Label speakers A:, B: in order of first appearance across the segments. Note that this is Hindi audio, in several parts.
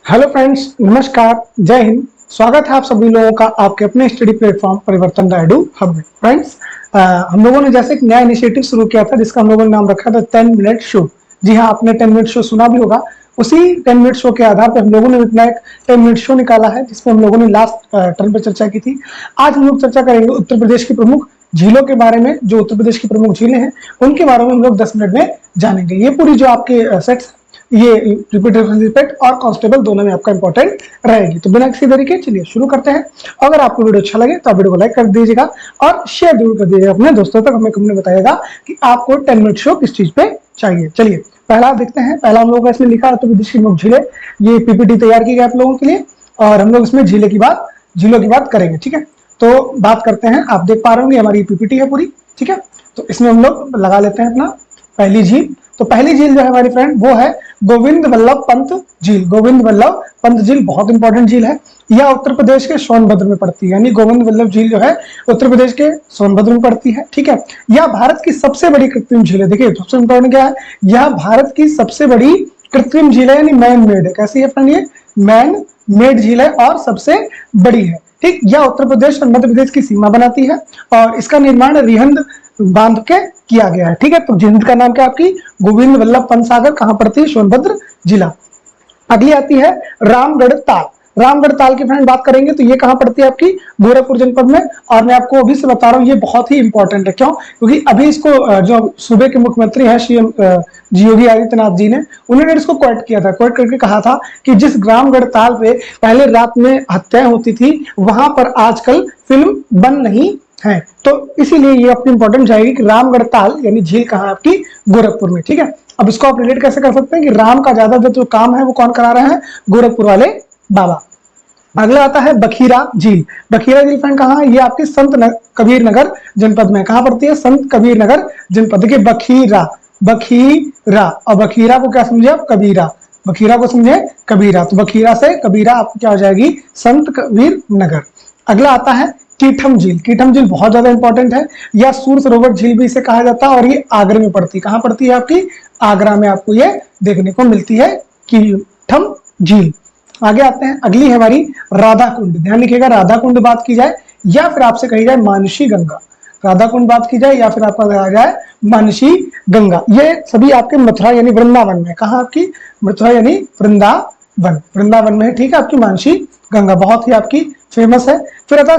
A: हेलो फ्रेंड्स, नमस्कार, जय हिंद। स्वागत है आप सभी लोगों का आपके अपने स्टडी प्लेटफॉर्म परिवर्तन एडू हब में। फ्रेंड्स, हम लोगों ने जैसे एक नया इनिशिएटिव शुरू किया था जिसका हम लोगों ने नाम रखा था 10 मिनट शो। जी हाँ, आपने 10 मिनट शो सुना भी होगा। उसी 10 मिनट शो के आधार पर हम लोगों ने अपना एक 10 मिनट शो निकाला है जिसमें हम लोगों ने लास्ट टर्म पे चर्चा की थी। आज हम लोग चर्चा करेंगे उत्तर प्रदेश की प्रमुख झीलों के बारे में। जो उत्तर प्रदेश की प्रमुख झीलें हैं उनके बारे में हम लोग 10 मिनट में जानेंगे। ये पूरी जो आपके सेट्स ये रिपीट और कांस्टेबल दोनों में आपका इंपॉर्टेंट रहेगी। तो बिना किसी देरी के चलिए शुरू करते हैं। अगर आपको वीडियो अच्छा लगे तो आप वीडियो को लाइक कर दीजिएगा और शेयर जरूर कर दीजिएगा अपने दोस्तों तक। हमें कमेंट में बताइएगा कि आपको 10 मिनट शो किस चीज पे चाहिए। चलिए पहला देखते हैं। पहला हम लोगों का इसमें लिखा है उत्तर प्रदेश की प्रमुख झीलें। ये पीपीटी तैयार की गई आप लोगों के लिए और हम लोग इसमें झीलों की बात करेंगे। ठीक है, तो बात करते हैं। आप देख पा रहे होंगे हमारी पीपीटी है पूरी। ठीक है, तो इसमें हम लोग लगा लेते हैं अपना पहली झील। तो पहली झील जो है हमारी फ्रेंड वो है गोविंद वल्लभ पंत झील। गोविंद वल्लभ पंत झील बहुत इंपॉर्टेंट झील है। यह उत्तर प्रदेश के सोनभद्र में पड़ती है, यानी गोविंद वल्लभ झील जो है उत्तर प्रदेश के सोनभद्र में पड़ती है। ठीक है, यह भारत की सबसे बड़ी कृत्रिम झील है। देखिए सबसे इंपॉर्टेंट क्या है, यह भारत की सबसे बड़ी कृत्रिम झील है, यानी मैन मेड है। कैसी है फ्रेंड, ये मैन मेड झील है और सबसे बड़ी है। ठीक, यह उत्तर प्रदेश और मध्य प्रदेश की सीमा बनाती है और इसका निर्माण रिहंद बांध के किया गया है। ठीक है, तो झील का नाम क्या आपकी गोविंद वल्लभ पंत सागर, कहां पड़ती है, सोनभद्र जिला। अगली आती है रामगढ़ ताल। रामगढ़ ताल की फ्रेंड बात करेंगे तो ये कहां पड़ती है आपकी गोरखपुर जनपद में। और मैं आपको अभी से बता रहा हूँ ये बहुत ही इंपॉर्टेंट है। क्यों? क्योंकि अभी इसको जो सूबे के मुख्यमंत्री हैं सीएम योगी आदित्यनाथ जी ने, उन्होंने इसको क्वेट किया था। क्वेट करके कहा था कि जिस रामगढ़ ताल पे पहले रात में हत्याएं होती थी वहां पर आजकल फिल्म बन नहीं है। तो इसीलिए ये अपनी इंपॉर्टेंट जाएगी कि रामगढ़ ताल यानी झील कहाँ आपकी गोरखपुर में। ठीक है, अब इसको आप रिलेट कैसे कर सकते हैं कि राम का ज्यादातर जो काम है वो कौन करा रहे हैं, गोरखपुर वाले बाबा। अगला आता है बखीरा झील। बखीरा झील फ्रेंड कहाँ है, ये आपके कबीर नगर जनपद में। कहाँ पड़ती है, संत कबीर नगर जनपद। देखिए बखीरा और बखीरा को क्या समझे आप, कबीरा। बखीरा को समझे कबीरा, तो बखीरा से कबीरा आपकी क्या हो जाएगी, संत कबीर नगर। अगला आता है कीठम झील। कीठम झील बहुत ज्यादा इंपॉर्टेंट है, या सूर सरोवर झील भी इसे कहा जाता है और ये आगरा में पड़ती है। कहाँ पड़ती है आपकी, आगरा में आपको ये देखने को मिलती है कीठम झील। आगे आते हैं, अगली है हमारी राधा कुंड। ध्यान रखिएगा, राधा कुंड बात की जाए या फिर आपसे कही जाए मानसी गंगा। राधा कुंड बात की जाए या फिर आपका कहा जाए मानसी गंगा। ये सभी आपके मथुरा यानी वृंदावन में। कहा आपकी मथुरा यानी वृंदावन में है। ठीक है, आपकी मानसी गंगा बहुत ही आपकी फेमस है। फिर आता है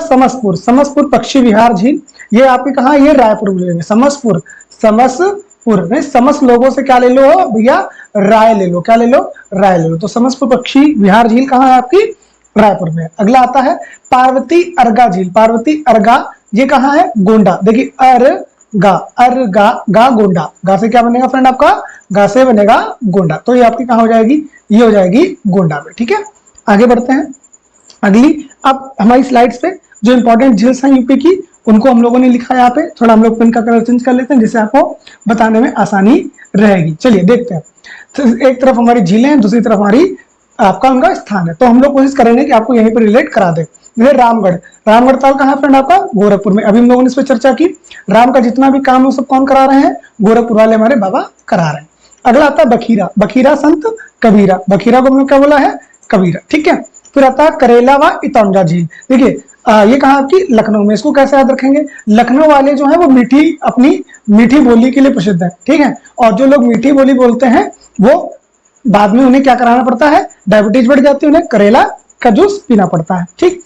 A: समसपुर पक्षी विहार झील। ये आपकी कहा, ये रायपुर जिले में। समस नहीं, समस लोगों से क्या ले लो भैया, राय ले लो। क्या ले लो, राय ले लो। तो समसपुर पक्षी विहार झील कहाँ है आपकी, रायपुर में। अगला आता है पार्वती अर्गा झील। पार्वती अर्गा ये कहाँ है, गोंडा। देखिए अर्गा गोंडा। गा से क्या बनेगा फ्रेंड आपका, गा से बनेगा गोंडा। तो ये आपकी कहाँ हो जाएगी, ये हो जाएगी गोंडा में। ठीक है, आगे बढ़ते हैं। अगली अब हमारी स्लाइड्स पे जो इंपॉर्टेंट झील्स हैं यूपी की उनको हम लोगों ने लिखा है यहाँ पे। थोड़ा हम लोग पेन का कलर चेंज कर लेते हैं जिससे आपको बताने में आसानी रहेगी। चलिए देखते हैं, तो एक तरफ हमारी झीलें हैं, दूसरी तरफ हमारी आपका उनका स्थान है। तो हम लोग कोशिश करेंगे कि आपको यहीं पर रिलेट करा दे। जैसे रामगढ़ ताल कहाँ फ्रेंड आपका, गोरखपुर में। अभी हम लोगों ने इस पर चर्चा की, राम का जितना भी काम है सब कौन करा रहे हैं, गोरखपुर वाले हमारे बाबा करा रहे हैं। अगला आता है बखीरा संत कबीरा। बखीरा को हमने क्या बोला है, कबीरा। ठीक है, फिर आता है करेला व इतौंजा झील। देखिए ये कहा आपकी लखनऊ में। इसको कैसे याद रखेंगे, लखनऊ वाले जो है वो अपनी मीठी बोली के लिए प्रसिद्ध है। ठीक है, और जो लोग मीठी बोली बोलते हैं वो बाद में उन्हें क्या कराना पड़ता है, डायबिटीज बढ़ जाती है, उन्हें करेला का जूस पीना पड़ता है। ठीक,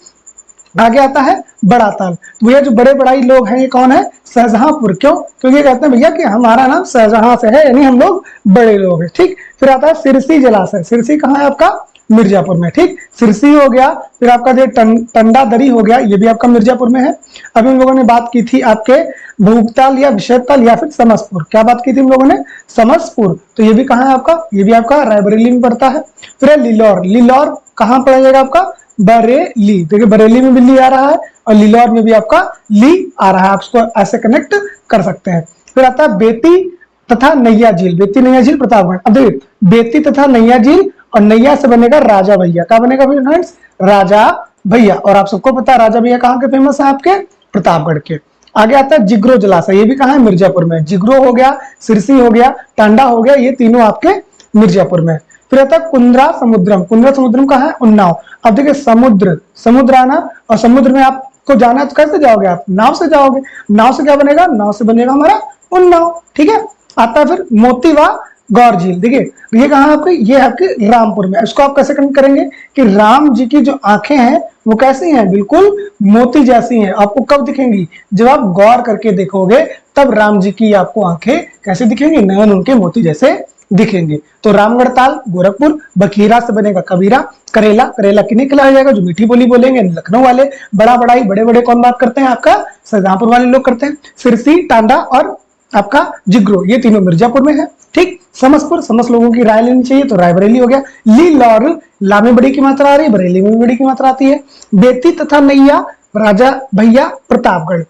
A: आगे आता है बड़ा ताल। तो भैया जो बड़े बड़ाई लोग हैं ये कौन है, शाहजहांपुर। क्यों, क्योंकि कहते हैं भैया कि हमारा नाम शाहजहां से है, यानी हम लोग बड़े लोग हैं। ठीक, फिर आता है सिरसी जलाशय। सिरसी कहाँ है आपका, मिर्जापुर में। ठीक, सिरसी हो गया, फिर आपका जो टंडा दरी हो गया, ये भी आपका मिर्जापुर में है। अभी हम लोगों ने बात की थी आपके भूगताल या विषयताल या फिर समसपुर। क्या बात की थी हम लोगों ने, समसपुर। तो ये भी कहाँ है आपका, ये भी आपका रायबरेली में पड़ता है। फिर लिलौर कहाँ पड़ जाएगा आपका, बरेली। देखिए बरेली में भी ली आ रहा है और लिलौर में भी आपका ली आ रहा है, आप उसको ऐसे कनेक्ट कर सकते हैं। फिर आता है बेती तथा नैया झील। बेती नैया झील प्रतापगढ़। अब देखिए बेती तथा नैया झील और नैया से बनेगा राजा भैया। क्या बनेगा फ्रेंड्स, राजा भैया। और आप सबको पता है राजा भैया कहाँ के फेमस है, आपके प्रतापगढ़ के। आगे आता है जिग्रो जलाशय। ये भी कहाँ है, मिर्जापुर में। जिग्रो हो गया, सिरसी हो गया, टांडा हो गया, ये तीनों आपके मिर्जापुर में। फिर आता है कुंद्रा समुद्रम। कुंद्रा समुद्रम कहाँ है? उन्नाव। अब देखिए समुद्र, समुद्र आना और समुद्र में आपको जाना है तो कैसे जाओगे आप? नाव से जाओगे। नाव से क्या बनेगा? नाव से बनेगा हमारा उन्नाव। ठीक है। आता है फिर मोतीवा गौर झील। देखिए ये कहाँ आपके? ये आपके रामपुर में। इसको आप कैसे करेंगे कि राम जी की जो आंखें हैं वो कैसी हैं? बिल्कुल मोती जैसी हैं। आपको कब दिखेंगी? जब आप गौर करके देखोगे तब राम जी की आपको आंखें कैसे दिखेंगी? नयन उनके मोती जैसे दिखेंगे। तो रामगढ़ ताल गोरखपुर, बखीरा से बनेगा कबीरा, करेला, करेला किन्हें खिलाया जाएगा? जो मीठी बोली बोलेंगे लखनऊ वाले। बड़ा बड़ाई, बड़े बड़े कौन बात करते हैं? आपका शाहजहांपुर वाले लोग करते हैं। सिरसी, टांडा और आपका जिग्रो, ये तीनों मिर्जापुर में है। ठीक। समसपुर, समस लोगों की राय लेनी चाहिए तो रायबरेली हो गया। लील और ला में बड़ी की मात्रा आ रही है, बरेली में भी बड़ी की मात्रा आती है। बेती तथा नैया, राजा भैया प्रतापगढ़।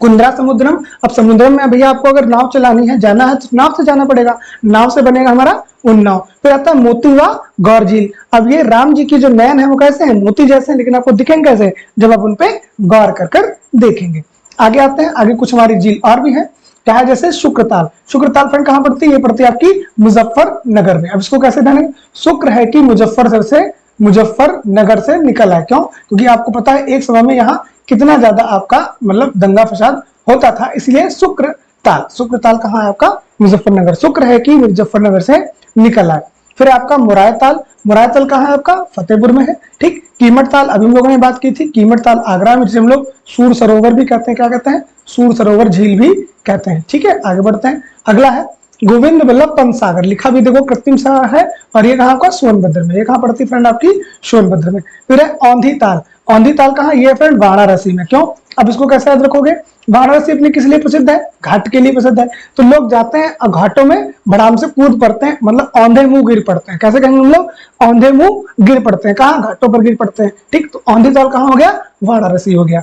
A: कुंद्रा समुद्रम, अब समुद्रम में भैया आपको अगर नाव चलानी है, जाना है तो नाव से जाना पड़ेगा। नाव से बनेगा हमारा उन्नाव। फिर आता है मोतीवा गौर झील। अब ये राम जी की जो नयन है वो कैसे हैं? मोती जैसे हैं, लेकिन आपको दिखेंगे कैसे? जब आप उनपे गौर कर देखेंगे। आगे आते हैं, आगे कुछ हमारी झील और भी है। क्या है? जैसे शुक्रताल। शुक्रताल फ्रेंड कहां पड़ती है? ये पड़ती है आपकी मुजफ्फरनगर में। अब इसको कैसे ध्यान? शुक्र है कि मुजफ्फरनगर से निकल है। क्यों? क्योंकि आपको पता है एक समय में यहाँ कितना ज्यादा आपका मतलब दंगा फसाद होता था, इसलिए शुक्रताल। शुक्रताल कहाँ है आपका? मुजफ्फरनगर। शुक्र है कि मुजफ्फरनगर से निकल आए। फिर आपका मुरायताल। मुरायताल कहाँ है आपका? फतेहपुर में है। ठीक। कीमत ताल अभी हम लोगों ने बात की थी। कीमत ताल आगरा में, जिसे हम लोग सूर सरोवर भी कहते हैं। क्या कहते हैं? सूर सरोवर झील भी कहते हैं। ठीक है। आगे बढ़ते हैं। अगला है गोविंद वल्लभ पंत सागर। लिखा भी देखो कृत्रिम सा है। और ये कहाँ का? सोनभद्र में। ये कहाँ पड़ती है फ्रेंड? आपकी सोनभद्र में। फिर है औंधी ताल। औंधी ताल कहाँ? ये फ्रेंड वाराणसी में। क्यों? अब इसको कैसे याद रखोगे? वाराणसी अपनी किस लिए प्रसिद्ध है? घाट के लिए प्रसिद्ध है। तो लोग जाते हैं और घाटों में बड़ाम से कूद पड़ते हैं, मतलब औंधे मुंह गिर पड़ते हैं। कैसे कहेंगे हम लोग? औंधे मुंह गिर पड़ते हैं। कहाँ? घाटों पर गिर पड़ते हैं। ठीक। तो औंधी ताल कहाँ हो गया? वाराणसी हो गया।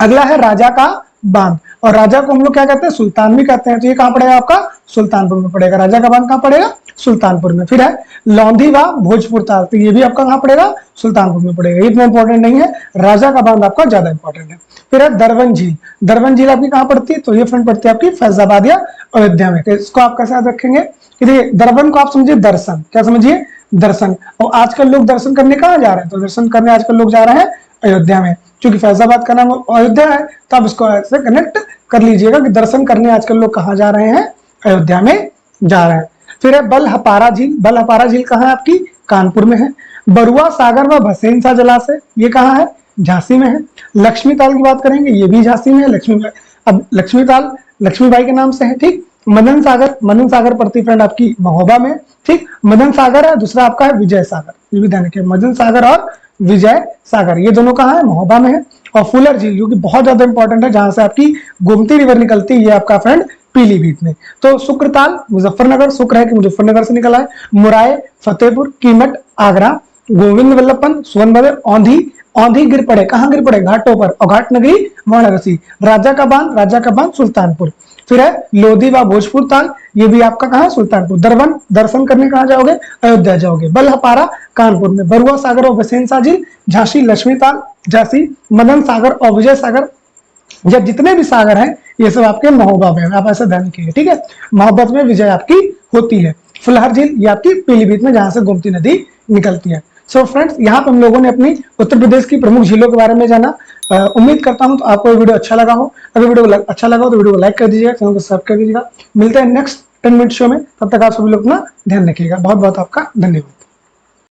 A: अगला है राजा का बांध। और राजा को हम लोग क्या कहते हैं? सुल्तान भी कहते हैं। तो ये कहाँ पड़ेगा आपका? सुल्तानपुर में पड़ेगा। राजा का बांध कहाँ पड़ेगा? सुल्तानपुर में। फिर है लौंधीवा भोजपुर ताल। तो ये भी आपका कहाँ पड़ेगा? सुल्तानपुर में पड़ेगा। इतना इंपॉर्टेंट नहीं है, राजा का बांध आपका ज्यादा इंपॉर्टेंट है। फिर है दरवन झील। दरवन झील आपकी कहाँ पड़ती है? तो ये फ्रेंड पड़ती है आपकी फैजाबाद या अयोध्या में। तो इसको आप कैसे याद रखेंगे? देखिए दरवन को आप समझिए दर्शन। क्या समझिए? दर्शन। और आजकल लोग दर्शन करने कहाँ जा रहे हैं? तो दर्शन करने आजकल लोग जा रहे हैं अयोध्या में। क्योंकि फैजाबाद का नाम अयोध्या है, तो आप इसको ऐसे कनेक्ट कर लीजिएगा कि दर्शन करने आजकल लोग कहाँ जा रहे हैं? अयोध्या में जा रहे हैं। फिर है बलहपारा झील। बलहपारा झील कहाँ है आपकी? कानपुर में है। बरुआ सागर व भसेनसा जलाशय, ये कहाँ है? झांसी में है। लक्ष्मी ताल की बात करेंगे, ये भी झांसी में है। अब लक्ष्मी ताल लक्ष्मीबाई के नाम से है। ठीक। मदन सागर, मदन सागर पड़ती फ्रेंड आपकी महोबा में। ठीक। मदन सागर है, दूसरा आपका है विजय सागर। ये भी ध्यान रखिए, मदन सागर और विजय सागर, ये दोनों कहाँ है? महोबा में है। और फुलर झील जो कि बहुत ज्यादा इंपॉर्टेंट है, जहां से आपकी गोमती रिवर निकलती है, ये आपका फ्रेंड पीलीभीत में। तो शुक्रताल मुजफ्फरनगर, शुक्र है कि मुजफ्फरनगर से निकला है। मुराय फतेहपुर, कीमत आगरा, गोविंद वल्लभ पंत सोनभद्र, औंधी, औंधी गिर पड़े। कहाँ गिर पड़े? घाटों पर। और घाट नगरी वाराणसी। राजा का बांध सुल्तानपुर। फिर है लोधी व भोजपुर ताल, ये भी आपका कहाँ? सुल्तानपुर। दरवन दर्शन करने कहाँ जाओगे? अयोध्या जाओगे। बलहपारा कानपुर में। बरुआ सागर और बसेनसा झील झांसी। लक्ष्मी ताल झांसी। मदन सागर और विजय सागर, जब जितने भी सागर हैं ये सब आपके महोबा में। आप ऐसा ध्यान रखिए। ठीक है। मोहब्बत में विजय आपकी होती है। फुलहर झील ये आपकी पीलीभीत में, जहां से गोमती नदी निकलती है। सो फ्रेंड्स, यहाँ पर हम लोगों ने अपनी उत्तर प्रदेश की प्रमुख झीलों के बारे में जाना। उम्मीद करता हूं तो आपको ये वीडियो अच्छा लगा हो। अगर वीडियो अच्छा लगा हो तो वीडियो को लाइक कर दीजिएगा, चैनल को सब्सक्राइब कर दीजिएगा। मिलते हैं नेक्स्ट 10 मिनट शो में। तब तक आप सभी लोग अपना ध्यान रखिएगा। बहुत बहुत आपका धन्यवाद।